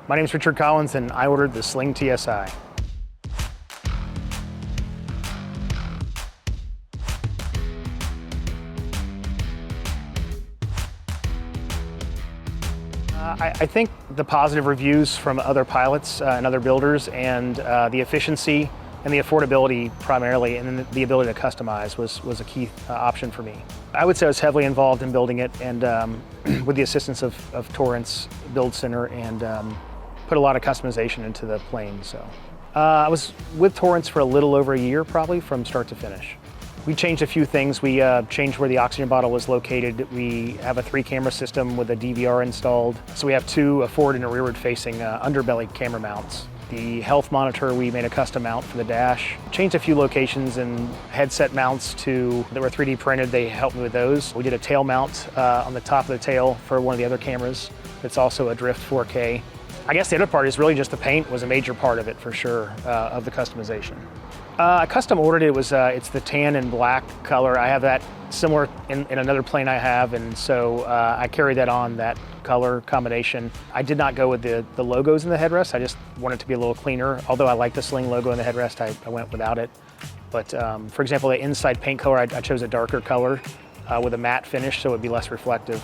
My name is Richard Collins, and I ordered the Sling TSi. I think the positive reviews from other pilots and other builders, and the efficiency and the affordability primarily, and then the ability to customize was a key option for me. I would say I was heavily involved in building it, and with the assistance of Torrance Build Center, and put a lot of customization into the plane. So I was with Torrance for a little over a year, probably from start to finish. We changed a few things. We changed where the oxygen bottle was located. We have a 3-camera system with a DVR installed. So we have 2 forward and rearward facing underbelly camera mounts. The health monitor, we made a custom mount for the dash. Changed a few locations and headset mounts that were 3D printed. They helped me with those. We did a tail mount on the top of the tail for one of the other cameras. It's also a Drift 4K. I guess the other part is really just the paint was a major part of it for sure, of the customization. I custom ordered it. It's the tan and black color. I have that similar in another plane I have, and so I carried that on, that color combination. I did not go with the logos in the headrest. I just wanted it to be a little cleaner. Although I like the Sling logo in the headrest, I went without it. But for example, the inside paint color, I chose a darker color with a matte finish so it would be less reflective.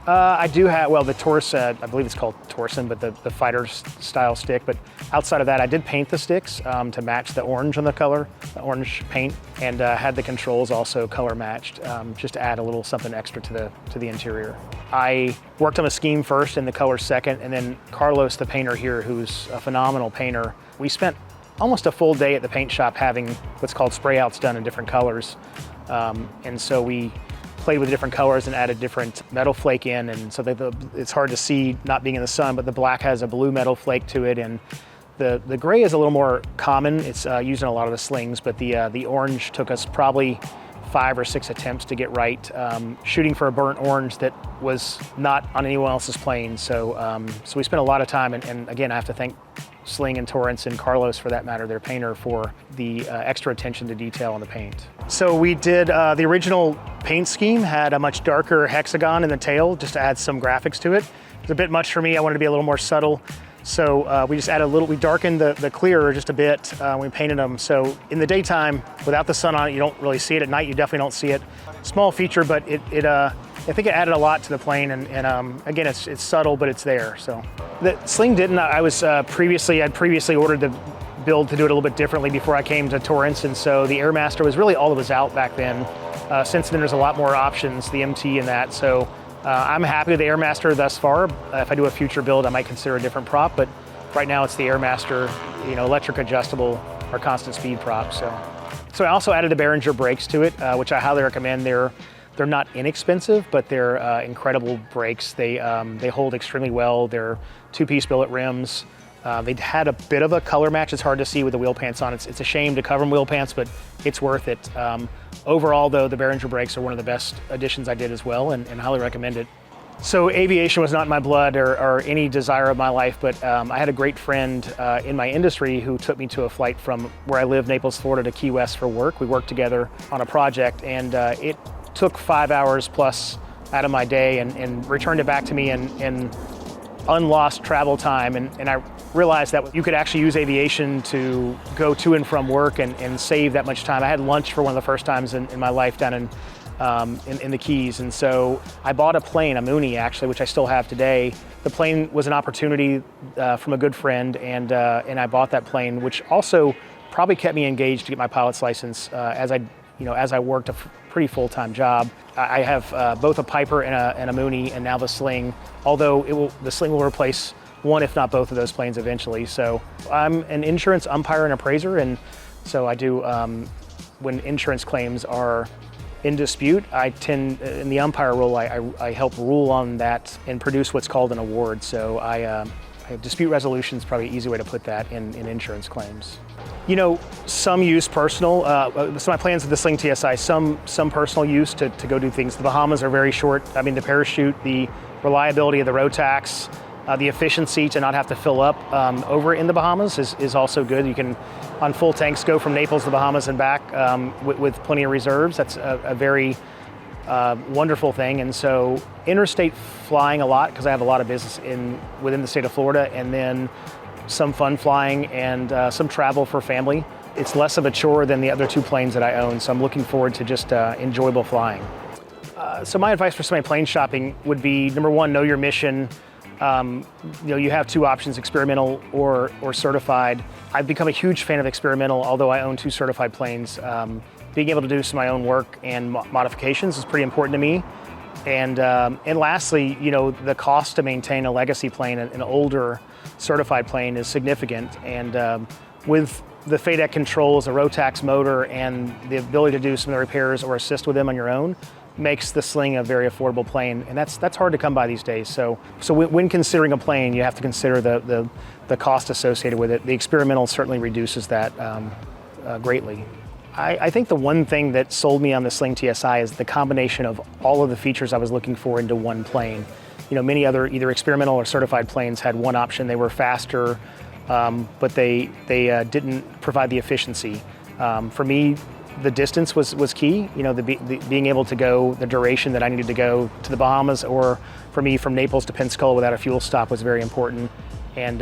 I do have, well, the Torse, I believe it's called Torsen, but the fighter style stick. But outside of that, I did paint the sticks to match the orange on the color, the orange paint, and had the controls also color matched, just to add a little something extra to the interior. I worked on the scheme first and the color second, and then Carlos, the painter here, who's a phenomenal painter, we spent almost a full day at the paint shop having what's called spray outs done in different colors. And so we played with different colors and added different metal flake in, and so it's hard to see not being in the sun, but the black has a blue metal flake to it, and the gray is a little more common. It's used in a lot of the Slings, but the orange took us probably 5 or 6 attempts to get right, shooting for a burnt orange that was not on anyone else's plane. So we spent a lot of time, and again, I have to thank Sling and Torrance and Carlos, for that matter, their painter, for the extra attention to detail on the paint. So we did, the original paint scheme had a much darker hexagon in the tail, just to add some graphics to it. It was a bit much for me. I wanted to be a little more subtle. So we just added we darkened the clear just a bit. We painted them. So in the daytime, without the sun on it, you don't really see it. At night, you definitely don't see it. Small feature, but I think it added a lot to the plane, and again, it's subtle, but it's there. So the Sling didn't. I'd previously ordered the build to do it a little bit differently before I came to Torrance, and so the Airmaster was really all that was out back then. Since then, there's a lot more options, the MT and that. So I'm happy with the Airmaster thus far. If I do a future build, I might consider a different prop, but right now it's the Airmaster, electric adjustable or constant speed prop. So I also added the Behringer brakes to it, which I highly recommend. They're not inexpensive, but they're incredible brakes. They hold extremely well. They're 2-piece billet rims. They had a bit of a color match. It's hard to see with the wheel pants on. It's a shame to cover them wheel pants, but it's worth it. Overall, though, the Behringer brakes are one of the best additions I did as well, and highly recommend it. So aviation was not in my blood or any desire of my life, but I had a great friend in my industry who took me to a flight from where I live, Naples, Florida, to Key West for work. We worked together on a project, and it took 5 hours plus out of my day and returned it back to me in unlost travel time. And I realized that you could actually use aviation to go to and from work and save that much time. I had lunch for one of the first times in my life down in the Keys. And so I bought a plane, a Mooney actually, which I still have today. The plane was an opportunity from a good friend, and I bought that plane, which also probably kept me engaged to get my pilot's license as I worked a pretty full-time job. I have both a Piper and a Mooney, and now the Sling, although the Sling will replace one, if not both of those planes eventually. So I'm an insurance umpire and appraiser, and so I do, when insurance claims are in dispute, I tend, in the umpire role, I help rule on that and produce what's called an award. So dispute resolution is probably an easy way to put that in insurance claims. Some use personal. So my plans with the Sling TSi, some personal use to go do things. The Bahamas are very short. I mean, the parachute, the reliability of the Rotax, the efficiency to not have to fill up over in the Bahamas is also good. You can, on full tanks, go from Naples to the Bahamas and back with plenty of reserves. That's a very wonderful thing. And so interstate flying a lot, because I have a lot of business within the state of Florida, and then some fun flying and some travel for family. It's less of a chore than the other two planes that I own, so I'm looking forward to just enjoyable flying. So my advice for somebody plane shopping would be, number one, know your mission. You have two options, experimental or certified. I've become a huge fan of experimental, although I own two certified planes. Being able to do some of my own work and modifications is pretty important to me. And lastly, the cost to maintain a legacy plane, an older certified plane, is significant. And with the FADEC controls, a Rotax motor, and the ability to do some of the repairs or assist with them on your own, makes the Sling a very affordable plane, and that's hard to come by these days. So when considering a plane, you have to consider the cost associated with it. The experimental certainly reduces that greatly. I think the one thing that sold me on the Sling TSi is the combination of all of the features I was looking for into one plane. Many other either experimental or certified planes had one option. They were faster, but they didn't provide the efficiency. For me, the distance was key. Being able to go the duration that I needed to go to the Bahamas, or for me from Naples to Pensacola without a fuel stop, was very important. And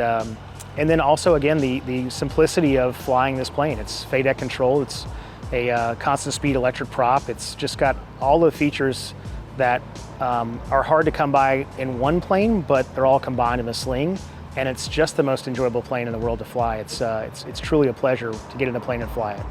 then also, again, the simplicity of flying this plane. It's FADEC control. It's a constant speed electric prop. It's just got all the features that are hard to come by in one plane, but they're all combined in the Sling. And it's just the most enjoyable plane in the world to fly. It's truly a pleasure to get in a plane and fly it.